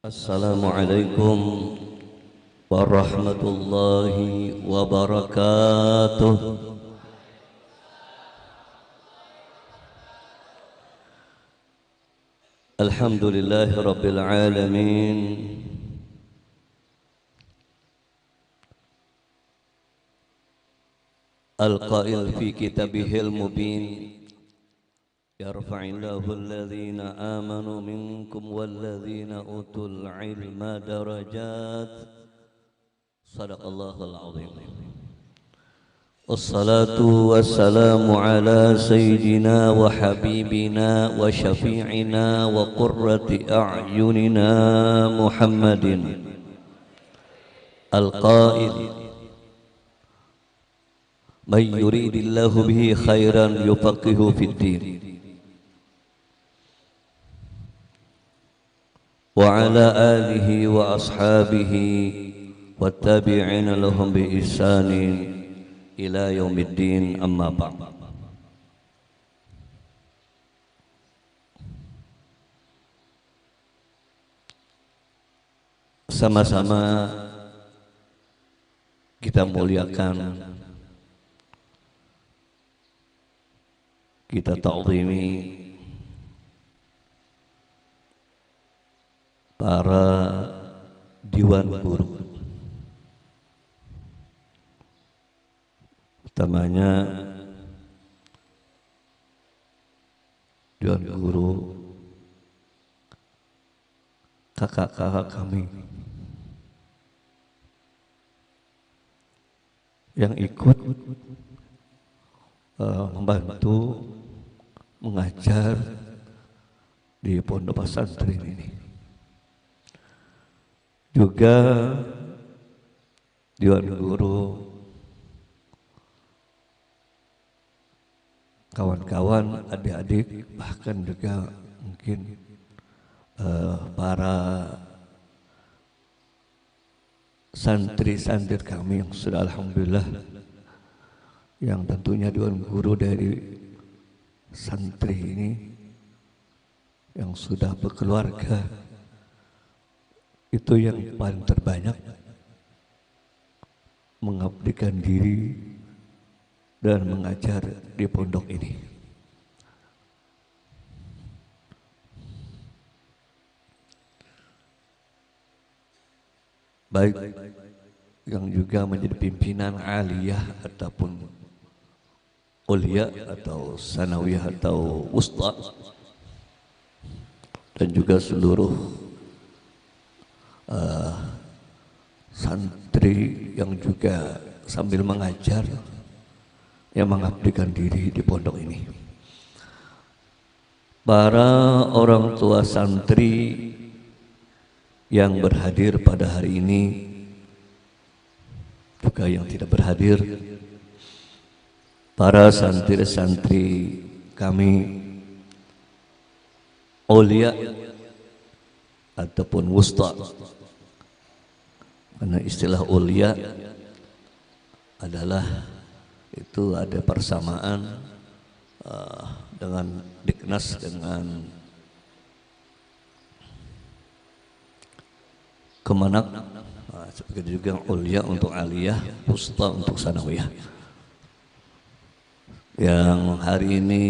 Assalamualaikum warahmatullahi wabarakatuh. Alhamdulillahi rabbil alamin. Al-qail fi kitabihil mubin. Yarfa'illahu alladhina amanu minkum walladhina utul ilma darajat. Sadaqallahul azim. Wassalatu wassalamu ala sayyidina wa habibina wa syafi'ina wa qurrati a'yunina Muhammadin al-qail man yuridillahu bihi khairan yufaqihu fid din. وعلى آله وأصحابه والتابعين لهم بإحسان إلى يوم الدين أما بعد. Sama-sama kita muliakan, kita ta'zimi para diwan guru, utamanya diwan guru kakak-kakak kami yang ikut membantu mengajar di pondok pesantren ini. Juga diwan guru, kawan-kawan, adik-adik, bahkan juga mungkin para santri-santri kami yang sudah alhamdulillah, yang tentunya diwan guru dari santri ini yang sudah berkeluarga, itu yang paling terbanyak mengabdikan diri dan mengajar di pondok ini. Baik yang juga menjadi pimpinan aliyah ataupun ulia atau sanawiyah atau wusta, dan juga seluruh santri yang juga sambil mengajar, yang mengabdikan diri di pondok ini. Para orang tua santri yang berhadir pada hari ini, juga yang tidak berhadir, para santri-santri kami, aulia ataupun wusta, karena istilah ulia adalah itu ada persamaan dengan Diknas dengan Kemenak, seperti juga ulia untuk aliyah, wusta untuk sanawiyah. Yang hari ini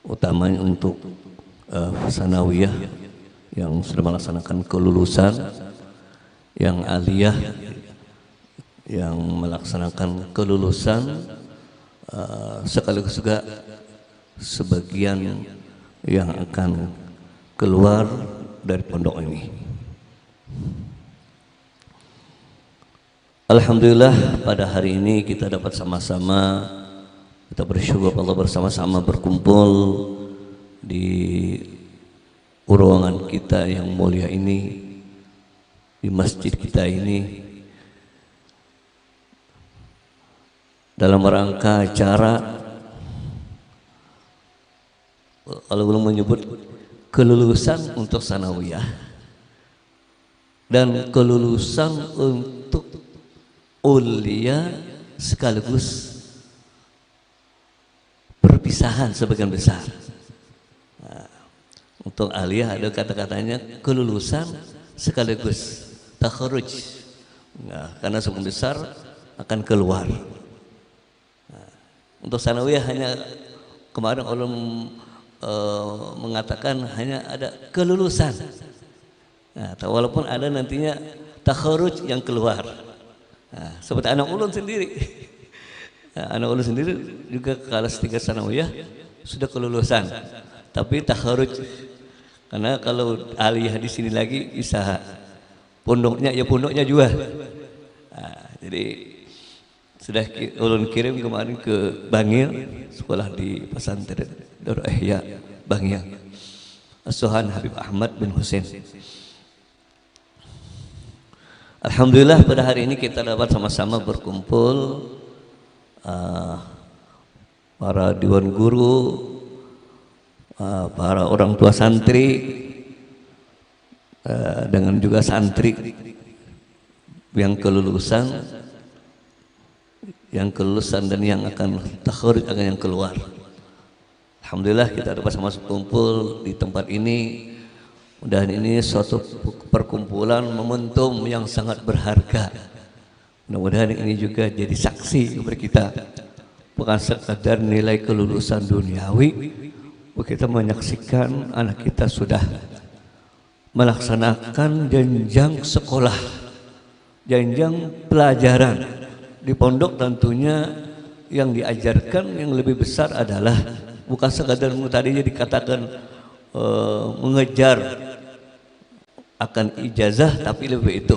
utamanya untuk sanawiyah yang sudah melaksanakan kelulusan, yang aliyah yang melaksanakan kelulusan, sekaligus juga sebagian yang akan keluar dari pondok ini. Alhamdulillah pada hari ini kita dapat sama-sama, kita bersyukur Allah bersama-sama berkumpul di ruangan kita yang mulia ini, di masjid kita ini, dalam rangka acara, kalau belum menyebut kelulusan untuk sanawiyah dan kelulusan untuk ulia, sekaligus perpisahan sebagian besar. Untuk aliyah ada kata-katanya kelulusan sekaligus takharuj. Nah, karena sebagian besar akan keluar. Nah, untuk sanawiyah hanya kemarin ulun mengatakan hanya ada kelulusan. Nah, walaupun ada nantinya takharuj yang keluar. Nah, seperti anak ulun sendiri. Nah, anak ulun sendiri juga kelas 3 sanawiyah sudah kelulusan, tapi takharuj. Karena kalau aliyah di sini lagi bisa pondoknya juga. Nah, jadi sudah ulun kirim kemarin ke Bangil, sekolah di pesantren Darul Ihya Bangil, asuhan Habib Ahmad bin Husain. Alhamdulillah pada hari ini kita dapat sama-sama berkumpul, para dewan guru, para orang tua santri, dengan juga santri yang kelulusan dan yang akan takharuj akan yang keluar. Alhamdulillah kita dapat sama-sama kumpul di tempat ini. Dan ini suatu perkumpulan momentum yang sangat berharga. Mudah-mudahan ini juga jadi saksi bagi kita, bukan sekadar nilai kelulusan duniawi. Kita menyaksikan anak kita sudah melaksanakan jenjang sekolah, jenjang pelajaran di pondok. Tentunya yang diajarkan yang lebih besar adalah bukan sekadar tadinya dikatakan mengejar akan ijazah, tapi lebih itu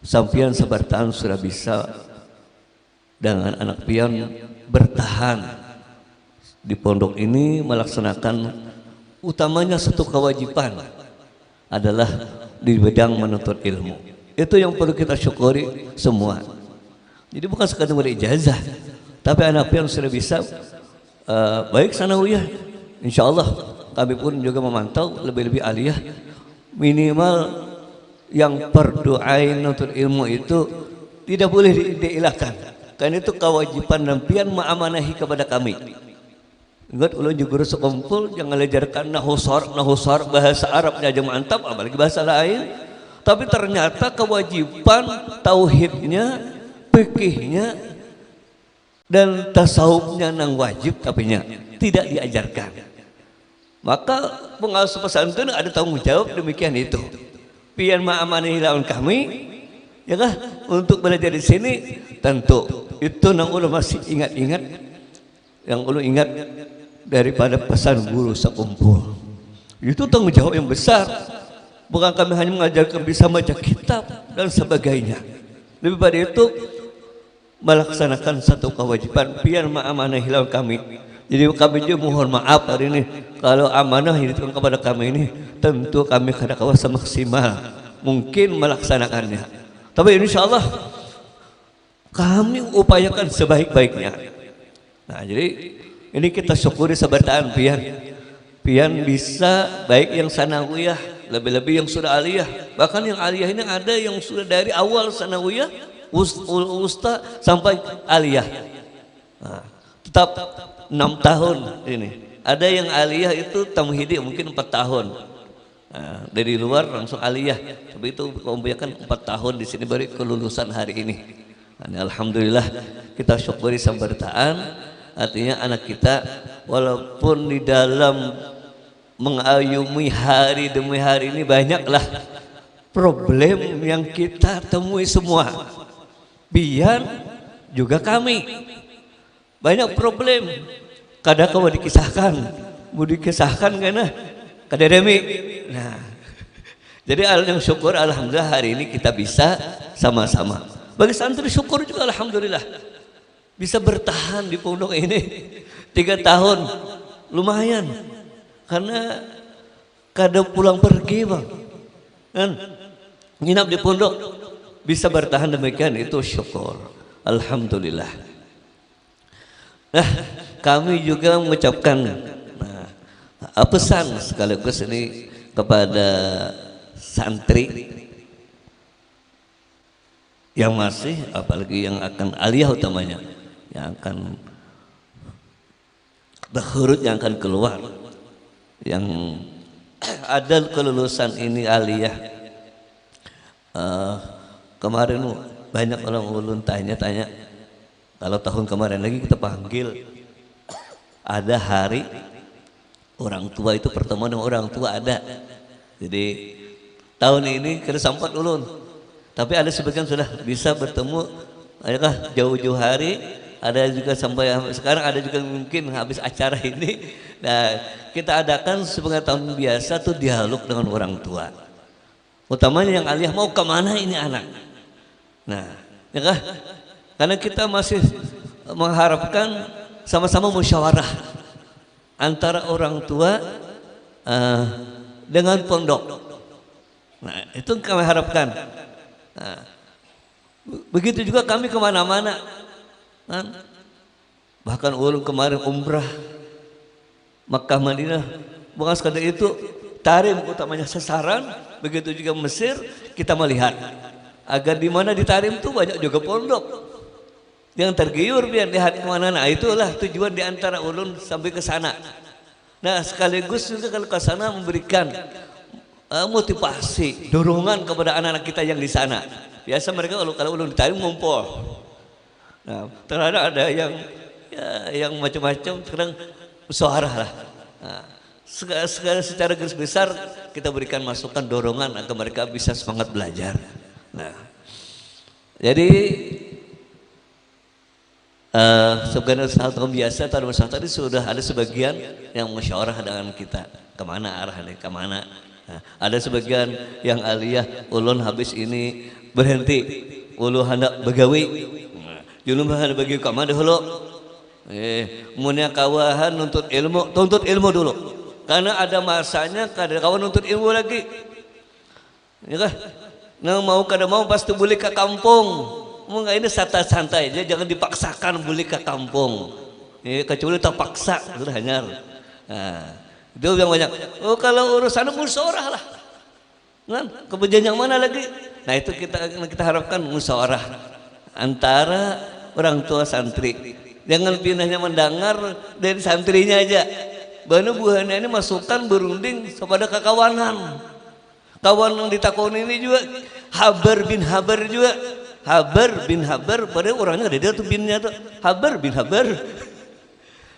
sampian sebertahan sudah bisa dengan anak pian bertahan di pondok ini melaksanakan utamanya satu kewajiban adalah di bidang menuntut ilmu. Itu yang perlu kita syukuri semua. Jadi bukan sekadar ijazah, tapi anak pian sudah bisa baik sanawiyah, insyaallah kami pun juga memantau lebih-lebih aliyah. Minimal yang perdoain untuk ilmu itu tidak boleh dielakkan, karena itu kewajiban dan pian ma'amanahi kepada kami. Ingat ulun juga sekumpul jangan ajarkan nahusar bahasa Arabnya aja mantap, apalagi bahasa lain. Tapi ternyata kewajiban tauhidnya, fikihnya dan tasawufnya nang wajib tapinya tidak diajarkan. Maka pengasuh pesantren ada tanggung jawab demikian itu. Pian ma'amanahi lawan kami, ya kah, untuk belajar di sini. Tentu itu nang ulun masih ingat-ingat, yang ulun ingat daripada pesan guru sekumpul. Itu tanggung jawab yang besar. Bukan kami hanya mengajarkan bisa baca kitab dan sebagainya. Lebih pada itu melaksanakan satu kewajiban pian ma'amanahi lawan kami. Jadi kami juga mohon maaf hari ini kalau amanah yang dititipkan kepada kami ini tentu kami kada kuasa maksimal mungkin melaksanakannya. Tapi insya Allah kami upayakan sebaik-baiknya. Nah, jadi ini kita syukuri sebertaan pian bisa baik yang sanawiyah, lebih-lebih yang sudah aliyah. Bahkan yang aliyah ini ada yang sudah dari awal sanawiyah, usta sampai aliyah. Nah, tetap 6 tahun ini. Ada yang aliyah itu tamhidi mungkin 4 tahun. Nah, dari luar langsung aliyah. Tapi itu kemudian 4 tahun di sini baru kelulusan hari ini. Nah, alhamdulillah kita syukuri sebertaan. Artinya anak kita walaupun di dalam mengayumi hari demi hari ini banyaklah problem yang kita temui semua. Biar juga kami banyak problem. Kadang kau dikisahkan karena kadademi. Nah, jadi yang syukur alhamdulillah hari ini kita bisa sama-sama. Bagi santri syukur juga alhamdulillah bisa bertahan di pondok ini 3 tahun, lumayan. Karena kadang pulang pergi bang, kan nginap di pondok bisa bertahan demikian, itu syukur alhamdulillah. Nah, kami juga mengucapkan pesan sekaligus ini kepada santri yang masih, apalagi yang akan aliyah utamanya, yang akan berhurut, yang akan keluar, yang ada kelulusan ini aliyah. Kemarin banyak orang ulun tanya-tanya, kalau tahun kemarin lagi kita panggil ada hari orang tua, itu pertemuan dengan orang tua ada. Jadi tahun ini kita sempat ulun, tapi ada sebagian sudah bisa bertemu, adakah jauh-jauh hari, ada juga sampai sekarang, ada juga mungkin habis acara ini. Nah, kita adakan sebagai tahun biasa tuh dialog dengan orang tua, utamanya yang aliyah mau kemana ini anak. Nah, ya kah? Karena kita masih mengharapkan sama-sama musyawarah antara orang tua dengan pondok. Nah, itu kami harapkan. Nah, begitu juga kami kemana-mana. Nah, bahkan ulun kemarin umrah Makkah Madinah, bukan sekadar itu, Tarim utamanya sasaran. Begitu juga Mesir, kita melihat agar di mana di Tarim itu banyak juga pondok yang tergiur biar lihat kemana. Nah, itulah tujuan di antara ulun sampai ke sana. Nah, sekaligus juga kalau ke sana memberikan motivasi, dorongan kepada anak-anak kita yang di sana. Biasa mereka kalau ulun di Tarim ngumpul. Nah, terkadang ada yang yang macam-macam, kadang musyawarah lah. Nah, secara garis besar kita berikan masukan, dorongan agar mereka bisa semangat belajar. Nah, jadi sebenarnya hal biasa tadi sudah ada sebagian yang musyawarah dengan kita kemana arahnya, kemana. Nah, ada sebagian yang aliyah ulun habis ini berhenti, ulun hendak begawi, julun hendak bagi kemana dulu. Munya kawahan nuntut ilmu dulu, karena ada masanya kada kawan nuntut ilmu lagi, ya kah? Nah, mau kada mau pasti boleh ke kampung. Enggak, ini santai-santai aja, jangan dipaksakan boleh ke kampung. Kecuali terpaksa sudah hanyar. Nah, itu yang banyak. Oh, kalau urusan musyawarah lah. Kan kemudian yang mana lagi? Nah, itu kita harapkan musyawarah antara orang tua santri. Jangan pindahnya mendengar dari santrinya aja. Bana buahnya ini masukan berunding kepada kekawanan. Kawan yang ditakoni ini juga Habar bin Habar juga. Habar bin Habar, padahal orangnya ada dia tuh binnya tuh Habar bin Habar.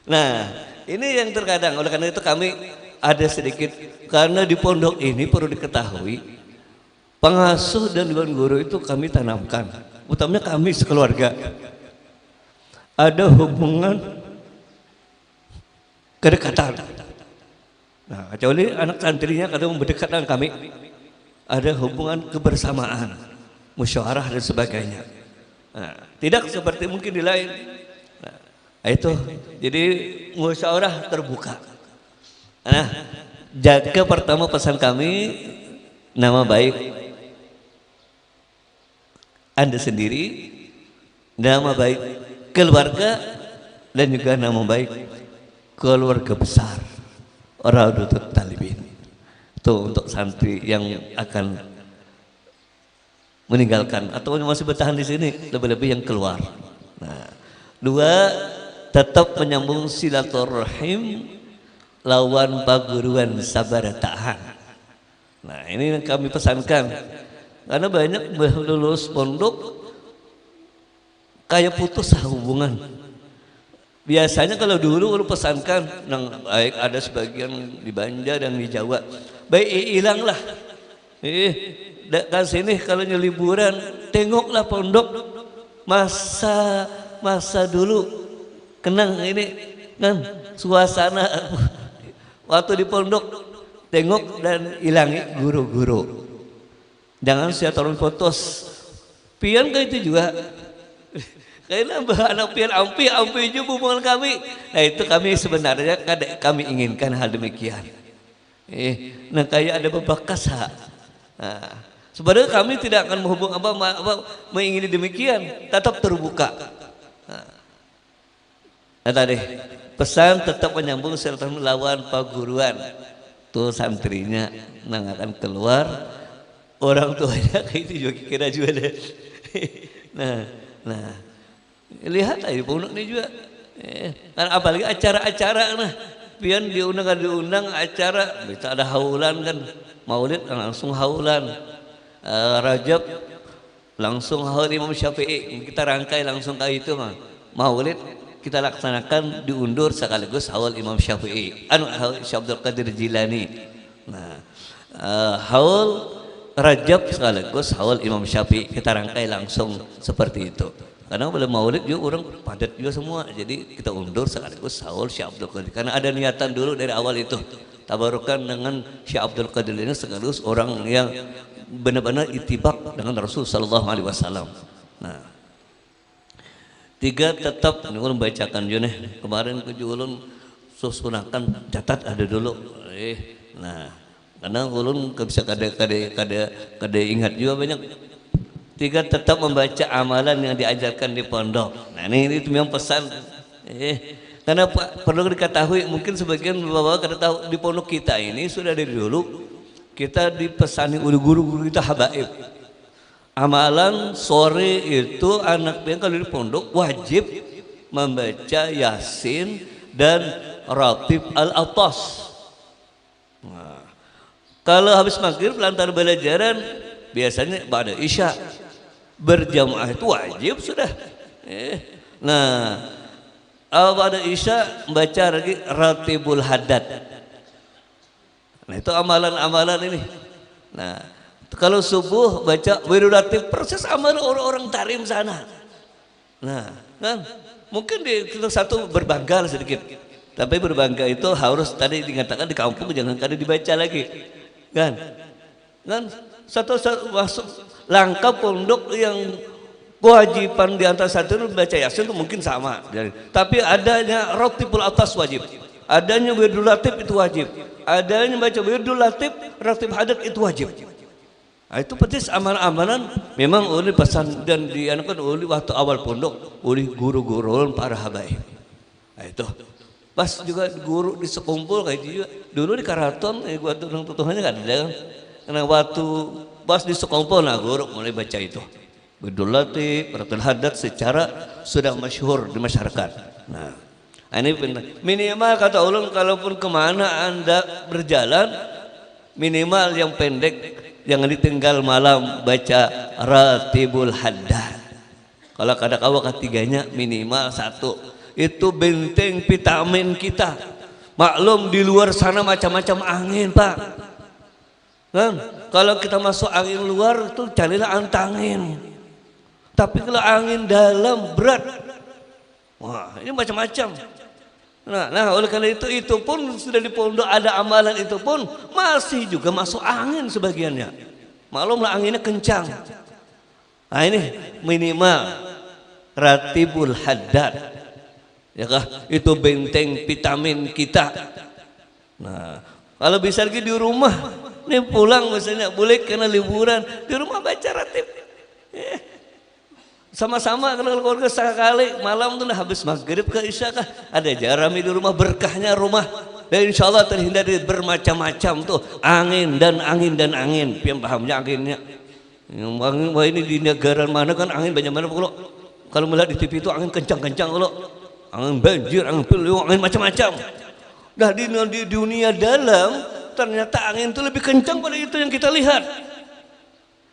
Nah, ini yang terkadang, oleh karena itu kami ada sedikit, karena di pondok ini perlu diketahui pengasuh dan dewan guru itu kami tanamkan, utamanya kami sekeluarga ada hubungan kedekatan. Nah, kecuali anak santrinya kadang mendekat dengan kami, ada hubungan kebersamaan, musyawarah dan sebagainya. Nah, tidak seperti mungkin di lain. Nah, itu jadi musyawarah terbuka. Nah, jaga pertama pesan kami nama baik Anda sendiri, nama baik keluarga, dan juga nama baik keluarga besar Raudatul Talibin. Itu untuk santri yang akan meninggalkan atau masih bertahan di sini, lebih-lebih yang keluar. Nah, dua, tetap menyambung silaturahim lawan paguruan sabar tahan. Nah, ini yang kami pesankan, karena banyak lulus pondok kayak putus hubungan. Biasanya kalau dulu pesankan, yang baik ada sebagian di Banjar dan di Jawa, baik hilanglah. Datang sini kalau liburan, tengoklah pondok masa dulu, kenang ini kan suasana waktu di pondok, tengok dan hilangi guru-guru. Jangan saya turun fotos. Pian kayak itu juga. Karena anak pian ampi juga hubungan kami. Nah, itu kami sebenarnya kami inginkan hal demikian. Nah, kayak ada bebekas hak. Nah, sebenarnya kami tidak akan menghubung mengingini demikian, tetap terbuka. Nah, tadi pesan tetap menyambung serta melawan paguruan. Tuh santrinya nang akan keluar, orang tuanya kayak itu juga kira juga deh. Nah, lihat aja pondok ini juga. Kan apalagi acara-acara, nah pian diundang acara, bisa ada haulan kan, Maulid langsung haulan, Rajab langsung haul Imam Syafi'i, kita rangkai langsung ke itu mah. Maulid kita laksanakan diundur sekaligus haul Imam Syafi'i, haul Syekh Abdul Qadir Jilani. Nah, haul Rajab sekaligus haul Imam Syafi'i, kita rangkai langsung seperti itu. Karena pada Maulid juga orang padat juga semua, jadi kita undur sekaligus haul Syekh Abdul Qadir. Karena ada niatan dulu dari awal itu, tabarukan dengan Syekh Abdul Qadir ini sekaligus orang yang benar-benar itibak dengan Rasul Sallallahu Alaihi Wasallam. Nah, tiga tetap ini ulun bacakan juga nih. Kemarin ke ulun susunakan catat ada dulu. Nah, karena ulun bisa kada ingat juga banyak. Tiga, tetap membaca amalan yang diajarkan di pondok. Nah ini memang pesan. Karena perlu diketahui, mungkin sebagian bapak kada tahu, di pondok kita ini sudah dari dulu kita dipesani oleh guru-guru kita habaib. Amalan sore itu anak yang kalau di pondok wajib membaca Yasin dan Ratib Al-Atas. Nah, kalau habis maghrib lantar belajaran biasanya pada Isya berjamaah itu wajib sudah. Nah, pada Isya baca lagi Ratibul Haddad. Nah itu amalan-amalan ini. Nah kalau subuh baca Wirdul Latif, proses amal orang-orang tarim sana. Nah kan mungkin di satu berbangga sedikit, tapi berbangga itu harus tadi dikatakan di kampung jangan kada dibaca lagi, kan? Satu masuk langkah pondok yang kewajiban di antara satu baca Yasin itu mungkin sama, tapi adanya Ratibul Atas wajib, adanya Wirdul Latif itu wajib, adanya baca Wirdul Latif, Ratib Haddad itu wajib. Nah, itu petis amalan-amalan memang oleh pesan dan dianukan oleh waktu awal pondok oleh guru-guru para habaib. Nah, itu pas juga guru di sekumpul kayak juga dulu di Karaton, gua tuh-tuhannya kan ada kan. Karena waktu pas di sekumpul, nah guru mulai baca itu Wirdul Latif, Ratibul Haddad secara sudah masyhur di masyarakat. Nah ini minimal kata ulun, kalaupun kemana anda berjalan minimal yang pendek, jangan ditinggal malam baca Ratibul Haddad. Kalau kada kawa ketiganya minimal satu, itu benteng vitamin kita. Maklum di luar sana macam-macam angin pak kan? Kalau kita masuk angin luar tuh carilah antangin, tapi kalau angin dalam berat, wah ini macam-macam. Nah oleh karena itu pun sudah di pondok ada amalan itu pun masih juga masuk angin sebagiannya. Maklumlah anginnya kencang. Nah ini minimal Ratibul Haddad, ya kah? Itu benteng vitamin kita. Nah kalau bisa lagi di rumah, nih pulang misalnya boleh kena liburan di rumah baca ratib. Sama-sama kalau keluarga sekali malam tuh habis maghrib ke Isya kah ada jarami di rumah, berkahnya rumah dan insya Allah terhindar dari bermacam-macam tuh angin dan angin. Pian pahamnya anginnya yang angin, wah ini di negara mana kan angin banyak mana kalau melihat di TV itu angin kencang-kencang, kalau angin banjir, angin piliu, angin macam-macam. Nah di dunia dalam ternyata angin itu lebih kencang pada itu yang kita lihat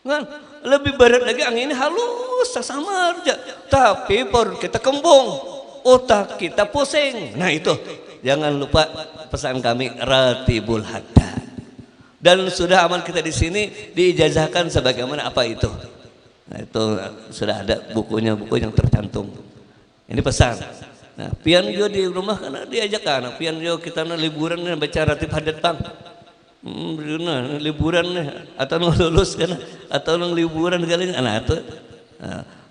kan, lebih berat lagi angin ini halus sama aja, tapi perut kita kembung, otak kita pusing. Nah itu jangan lupa pesan kami Ratibul Haddad, dan sudah aman kita di sini diijazahkan sebagaimana apa itu. Nah itu sudah ada bukunya, buku yang tercantum. Ini pesan. Nah pian juga di rumah karena diajak anak pian juga kita liburan baca Ratib Haddad bang. Liburan atau lulus kan, atau liburan kali anak itu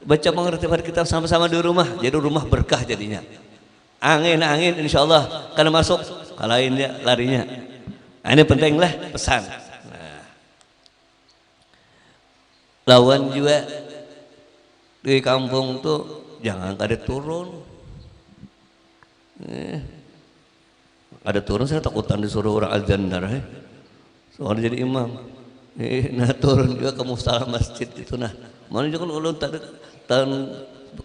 baca mengerti kita sama-sama di rumah, jadi rumah berkah jadinya. Angin insya Allah karena masuk kalahin dia larinya. Nah, ini penting lah pesan. Nah, lawan juga di kampung tuh jangan ada turun. Ada turun saya takutan disuruh orang azan darah. Soalnya jadi imam, nah turun juga ke mustalah masjid itu. Nah mana juga kan ulun tadi tahun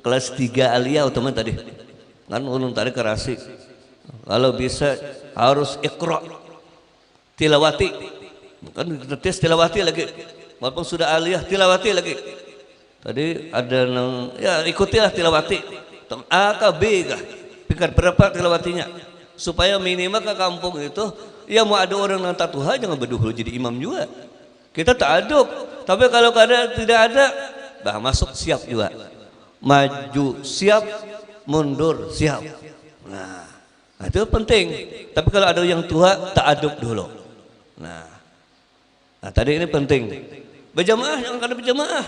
kelas 3 aliyah utama tadi kan ulun tadi kerasi Kalau bisa harus iqra, tilawati. Kan kita tes tilawati lagi. Walaupun sudah aliyah tilawati lagi. Tadi ada ya ikutilah tilawati. Tong A ke B kah? Tingkat berapa tilawatinya? Supaya minimal ke kampung itu ya mau ada orang yang tatuha jangan berduhul jadi imam juga. Kita ta'aduk. Tapi kalau tidak ada, bah masuk siap juga. Maju siap, mundur siap. Nah, itu penting. Tapi kalau ada yang tua, ta'aduk dulu. Nah, tadi ini penting. Berjamaah, jangan kada berjamaah.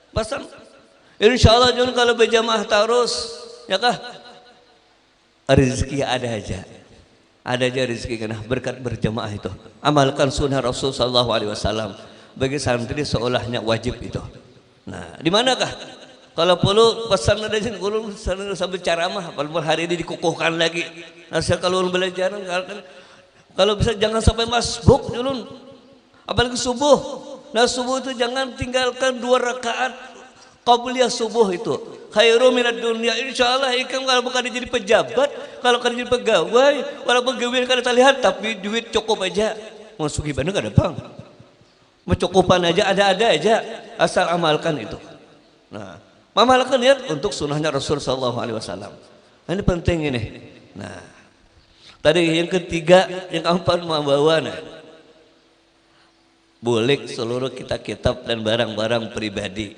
Pasang. Insya Allah jangan kalau berjamaah terus, ya kah? Rezeki ada aja. Ada aja rezeki karena berkat berjamaah itu. Amalkan sunnah Rasul sallallahu alaihi wasallam. Bagi santri seolahnya wajib itu. Nah, di manakah? Kalau perlu pesan ada sini, sambil ceramah, walaupun hari ini dikukuhkan lagi. Nah, kalau belajar, kalau bisa jangan sampai masbuk dulu. Apalagi subuh. Nah, subuh itu jangan tinggalkan 2 rakaat qabliyah subuh itu. Khairu minad dunya. Insyaallah ikam kalau bukan jadi pejabat, kalau kan jadi pegawai, walaupun gawean kada terlihat tapi duit cukup aja. Mau sugih bandeng kada bang. Mencukupan aja ada aja asal amalkan itu. Nah, amalkan niat untuk sunnahnya Rasul sallallahu alaihi wasallam. Nah, ini penting ini. Nah, tadi yang ketiga, yang keempat membawa boleh seluruh kitab-kitab dan barang-barang pribadi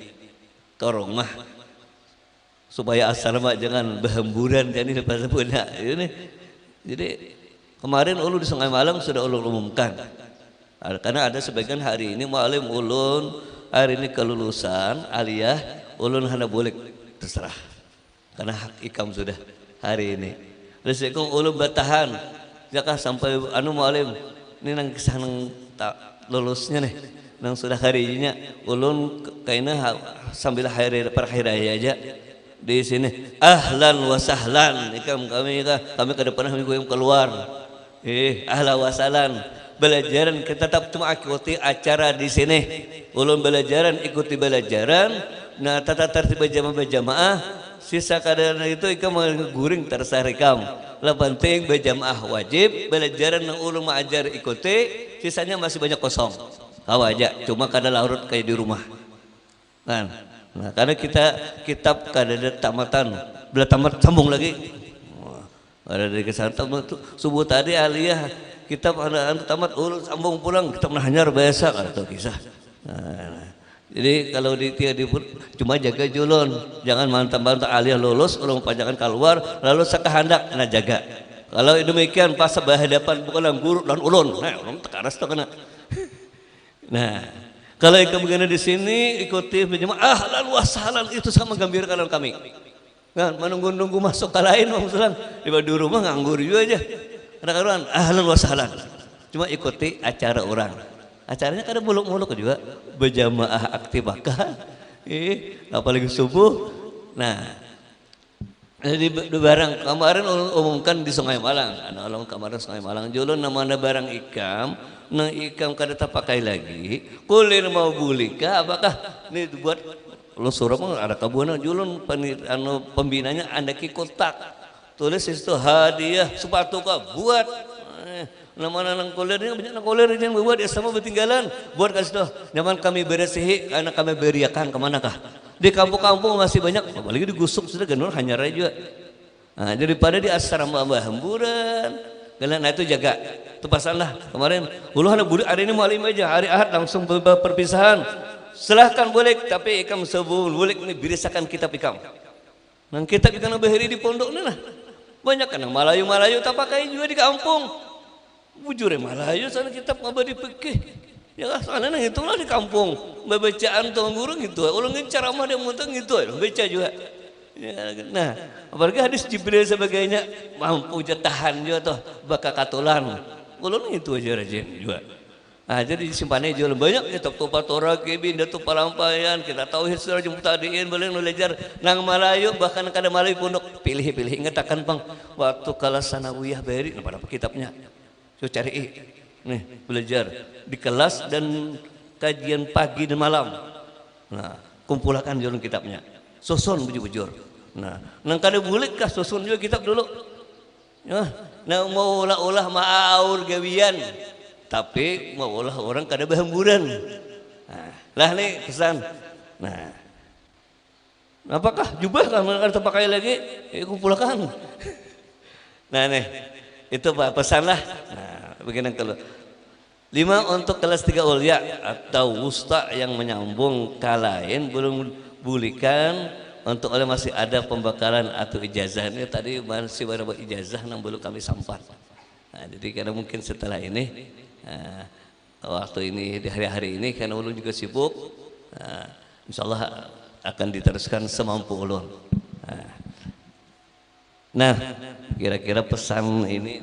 ke rumah supaya asrama jangan berhamburan jadi lepas punya ini. Jadi kemarin ulun di Sungai Malang sudah ulun umumkan. Karena ada sebagian hari ini mualim ulun hari ini kelulusan aliyah ulun hanya boleh terserah karena hak ikam sudah hari ini. Resiko ulun bertahan jaka sampai anu mualim ini nang kesanang tak lulusnya nih nang sudah harinya ulun kayaknya sambil hari per hari raya aja di sini ahlan wa sahlan ikam kami ke depan kami keluar ahlan wa sahlan belajaran kita tetap mengikuti acara di sini ulun belajaran ikuti belajaran nah tata tertib berjamaah sisa kadang itu ikam guring tersarik ikam lah penting berjamaah wajib belajaran yang ulun mengajar ikuti sisanya masih banyak kosong kau aja cuma kada larut kayak di rumah kan nah karena kita kitab kada ada tamatan bila tamat sambung lagi ada dari kesana subuh tadi aliyah kitab anak tamat ulun sambung pulang kitab hanyar biasa atau kisah. Nah, jadi kalau di cuma jaga julun, jangan mantap-mantap aliyah lulus ulun pajangan keluar lalu sakahandak nah jaga. Kalau demikian pas berhadapan bukan guru dan ulun, nah ulun tekaras tuh kena. Nah, kalau ikam begini di sini ikuti berjamaah ahlan wa sahlan itu sama gembirakan kami. Kan menunggu-nunggu masuk ke lain maksudnya di rumah nganggur juga aja. Kadang-kadang ahlan wa sahlan. Cuma ikuti acara orang. Acaranya kadang muluk-muluk juga berjamaah aktifkan. Apalagi subuh. Nah, jadi barang kemarin umumkan di Sungai Malang. Anak kemarin Sungai Malang julun namanya barang ikam. Nah ikam kada pakai lagi. Kulir mau bulika apakah ini buat lo suruh ada kabuana julun pembinanya anda kotak. Tulis itu hadiah sepatu kah buat nama nang koler ini banyak nang koler yang buat ya sama bertinggalan buat kasih tuh nyaman kami beresihi karena kami beriakan kemana kah di kampung-kampung masih banyak apalagi digusuk sudah ganur hanya juga nah, daripada di asrama hamburan kalian nah itu jaga itu pasanlah kemarin ulu ada budak hari ini mualim aja hari ahad langsung perpisahan silahkan boleh tapi ikam sebul boleh ini birisakan kitab ikam nang kitab ikam bahari di pondok nah banyak kan Malayu tak pakai juga di kampung bujur Malayu sana kitab ngabadi fikih ya lah sana nang itulah di kampung bacaan tuh guru gitu ulangin ceramah dia muntah gitu baca juga ya, nah apalagi hadis Jibril sebagainya mampu tahan juga tuh bakal katulan ulun itu aja rajin juga nah jadi simpannya jual banyak kitab tupat Torah kebin datu palampayan kita tahu histori jumtadiin boleh belajar nang Malayu bahkan kada Malayu pondok pilih-pilih ingat akan bang waktu kala sanawiyah beri pada kitabnya so cari nih belajar di kelas dan kajian pagi dan malam nah kumpulkan jual kitabnya susun bujur-bujur nah nang kada boleh kah susun juga kitab dulu Nah mau ulah ma'aur gawian, tapi mau ulah orang kada bahamburan. Nah, lah nih pesan. Nah, apakah jubah kan terpakai lagi? Kumpulkan. Nah nih, itu Pak pesan lah. Nah, begini kalau 5 untuk kelas 3 ulya atau wusta yang menyambung ke lain belum bulikan untuk oleh masih ada pembakaran atau ijazah. Ini tadi masih beberapa ijazah yang belum kami sampat. Nah, jadi karena mungkin setelah ini waktu ini di hari-hari ini karena ulun juga sibuk, insya Allah akan diteruskan semampu ulun. Nah, kira-kira pesan ini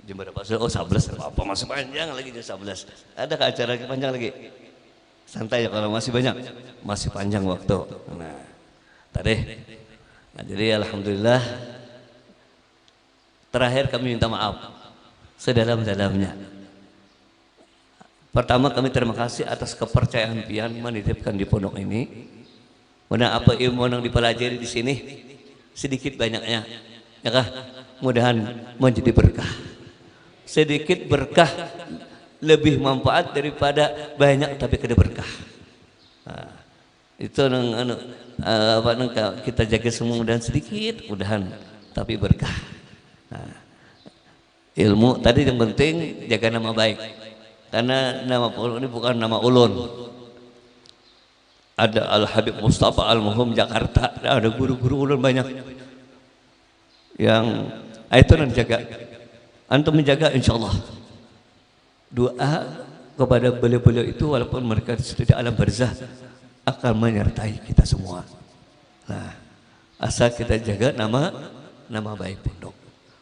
jam berapa? Oh 11, apa masih panjang lagi jam 11. Ada ke acara panjang lagi? Santai ya kalau masih banyak, masih panjang waktu. Nah, tadi. Nah, jadi alhamdulillah. Terakhir kami minta maaf sedalam-dalamnya. Pertama kami terima kasih atas kepercayaan pian menitipkan di pondok ini. Mana apa ilmu yang dipelajari di sini sedikit banyaknya, ya kah? Mudahan menjadi berkah. Sedikit berkah lebih manfaat daripada banyak tapi kada berkah. Nah, itu kita jaga semua mudahan sedikit, mudahan tapi berkah. Nah, ilmu tadi yang penting jaga nama baik, karena nama ulun ini bukan nama ulun. Ada Al Habib Mustafa Al Muhum Jakarta, ada guru-guru ulun banyak yang itu nanti jaga. Antum menjaga insyaallah. Doa kepada beliau-beliau itu walaupun mereka sudah di alam barzah akan menyertai kita semua. Nah, asal kita jaga nama baik pondok.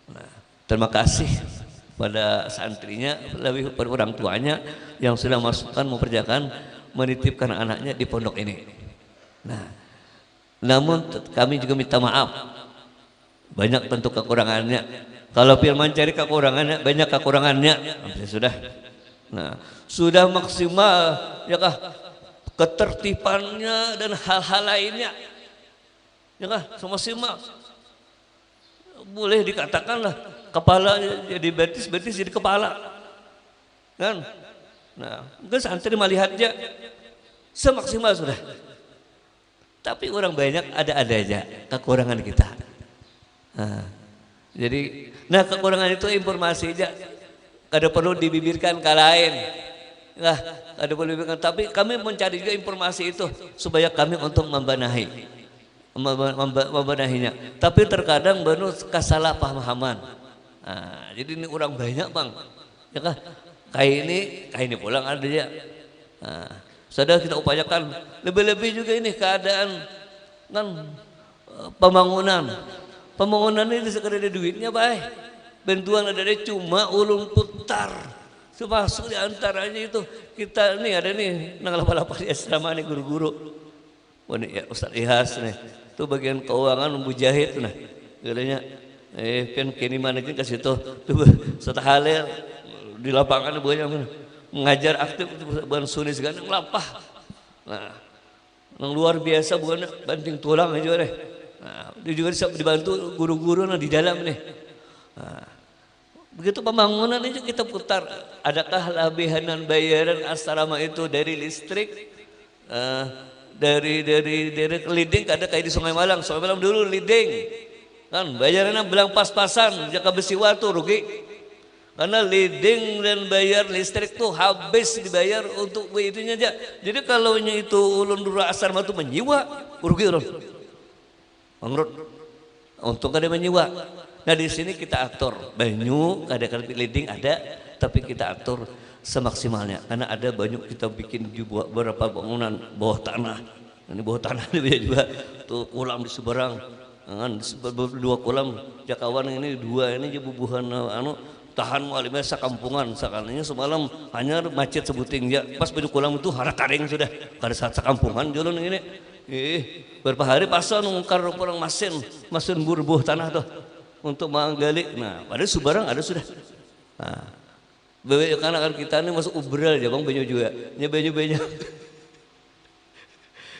Nah, terima kasih pada santrinya, lebih pada orang tuanya yang sudah masukkan memperjakan menitipkan anaknya di pondok ini. Nah, namun kami juga minta maaf banyak tentu kekurangannya. Kalau firman cari kekurangannya, banyak kekurangannya. Sudah. Nah, sudah maksimal ya kah ketertibannya dan hal-hal lainnya. Ya kah, semaksimal. Boleh dikatakan lah kepala jadi betis jadi kepala. Kan? Nah, mungkin santri melihatnya semaksimal sudah. Tapi orang banyak ada aja kekurangan kita. Jadi, kekurangan itu informasi aja, kada perlu dibibirkan ke lain. Nah, kada perlu dibibirkan. Tapi kami mencari juga informasi itu supaya kami untuk membenahinya. Tapi terkadang benar kesalahpahaman. Nah, jadi ini orang banyak bang, ya kah? Kayak ini pulang ada ya. Nah, sudah kita upayakan lebih-lebih juga ini keadaan kan pembangunan. Pembangunan ini sekadar ada duitnya baik. Bantuan ada cuma ulun putar. Termasuk di antaranya itu kita nih ada nih nang lapa-lapa di asrama nih guru-guru. Wah nih ya Ustaz Ihas nih. Itu bagian keuangan mujahid nah. Katanya kan kini mana kan ke situ tuh setelah halal di lapangan banyak mengajar aktif bukan sunis segala lapah. Nah, yang luar biasa bukan banting tulang aja deh. Nah, dia juga dibantu guru-guru di dalam nih. Nah, begitu pembangunan itu kita putar. Adakah lebihan bayaran asrama itu dari listrik, dari leading? Ada kayak di Sungai Malang. Sungai Malang dulu leading, kan bayarannya belang pas-pasan. Jaka besi waktu rugi. Karena leading dan bayar listrik tuh habis dibayar untuk itunya aja. Jadi kalau itu ulun dulu asrama itu menyiwa, rugi ulun. Menurut untuk ada menyiwa. Nah di sini kita atur banyu, ada leading ada, tapi kita atur semaksimalnya. Karena ada banyak kita bikin di beberapa bangunan bawah tanah. Ini bawah tanah ini juga tuh kolam di seberang, kan 2 kolam Jakawan ini 2 ini bubuhan tahan mualimnya sakampungan sakalnya semalam hanya macet sebuting ya pas baju kolam itu hara taring sudah pada saat sakampungan jalan ini beberapa hari pasal nungkar orang masin buah tanah tuh untuk menggali. Nah padahal subarang ada sudah. Nah bebek kan kita ini masuk ubral ya bang banyak juga banyak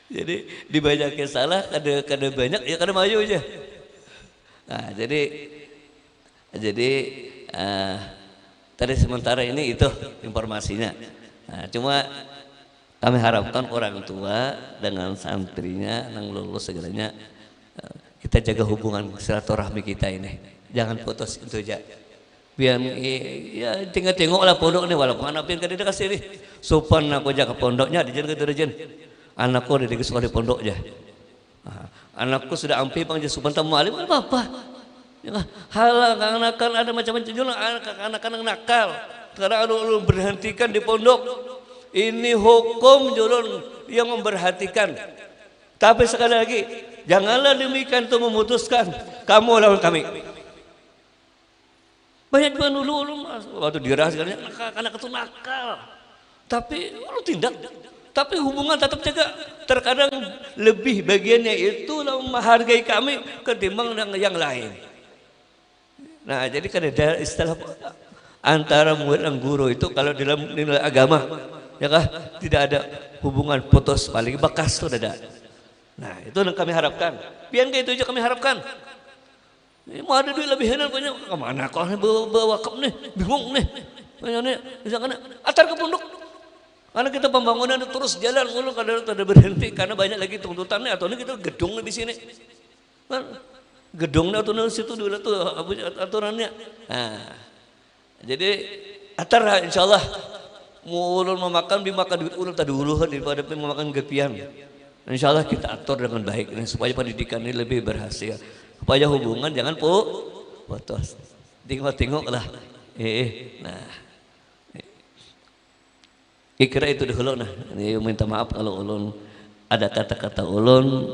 jadi dibanyakin salah kada banyak ya kada maju aja. Nah jadi Jadi tadi sementara ini itu informasinya. Nah, cuma kami harapkan orang tua dengan santrinya yang lulus segalanya kita jaga hubungan silaturahmi kita ini. Jangan putus itu aja. Biar ya tengok lah pondok ini walaupun anak pian kada kasih nih. Sopan aku jaga pondoknya di jalan keturunan. Anakku di sekolah di pondok aja. Anakku sudah ampi panggil sopan tamu alim apa? Ya, halang anak-anak ada macam-macam juga anak-anak nakal. Sekarang lu berhentikan di pondok. Ini hukum julun yang memberhatikan. Tapi sekali lagi, janganlah demikian untuk memutuskan kamu lawan kami. Banyak juga dulu waktu dirahasiakan anak itu nakal. Tapi lu tindak. Tapi hubungan tetap jaga. Terkadang lebih bagiannya itu menghargai kami ketimbang yang lain. Nah, jadi kan ada istilah antara murid dan guru itu kalau dalam nilai agama ya kah tidak ada hubungan putus paling bekas itu ada. Nah itu yang kami harapkan. Biar kayak itu aja kami harapkan. Mau ada duit lebih enak banyak kemana kau bawa wakaf nih bingung nih. Nih misalkan atar ke pondok. Karena kita pembangunan terus jalan mulu kadang tidak berhenti karena banyak lagi tuntutannya atau ini kita gedung di sini. Gedungnya atau di situ dulu tuh aturannya. Nah, jadi atar insyaallah mau ulun memakan dimakan duit ulun tadi uluhan daripada memakan gepian. Insyaallah kita atur dengan baik supaya pendidikan ini lebih berhasil. Supaya hubungan jangan putus. Tengok lah. Nah. Kira itu dulu nah. Ini minta maaf kalau ulun ada kata-kata ulun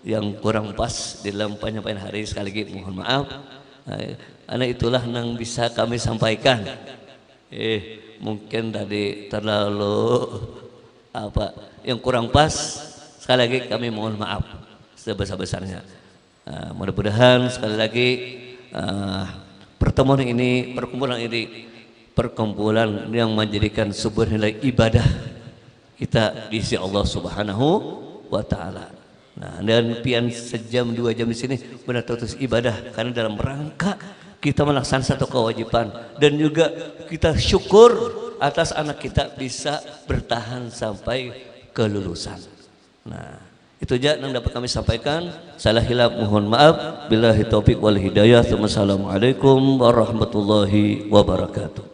yang kurang pas di dalam penyampaian hari sekali lagi mohon maaf. Karena itulah yang bisa kami sampaikan. Mungkin tadi terlalu apa yang kurang pas sekali lagi kami mohon maaf sebesar-besarnya. Mudah-mudahan sekali lagi pertemuan ini perkumpulan yang menjadikan sebuah nilai ibadah kita di sisi Allah Subhanahu wa taala. Nah, dan pian sejam 2 jam di sini benar terus ibadah karena dalam rangka kita melaksanakan satu kewajiban dan juga kita syukur atas anak kita bisa bertahan sampai kelulusan. Nah, itu aja yang dapat kami sampaikan. Salah hilaf mohon maaf. Billahi taufik wal hidayah. Wassalamualaikum warahmatullahi wabarakatuh.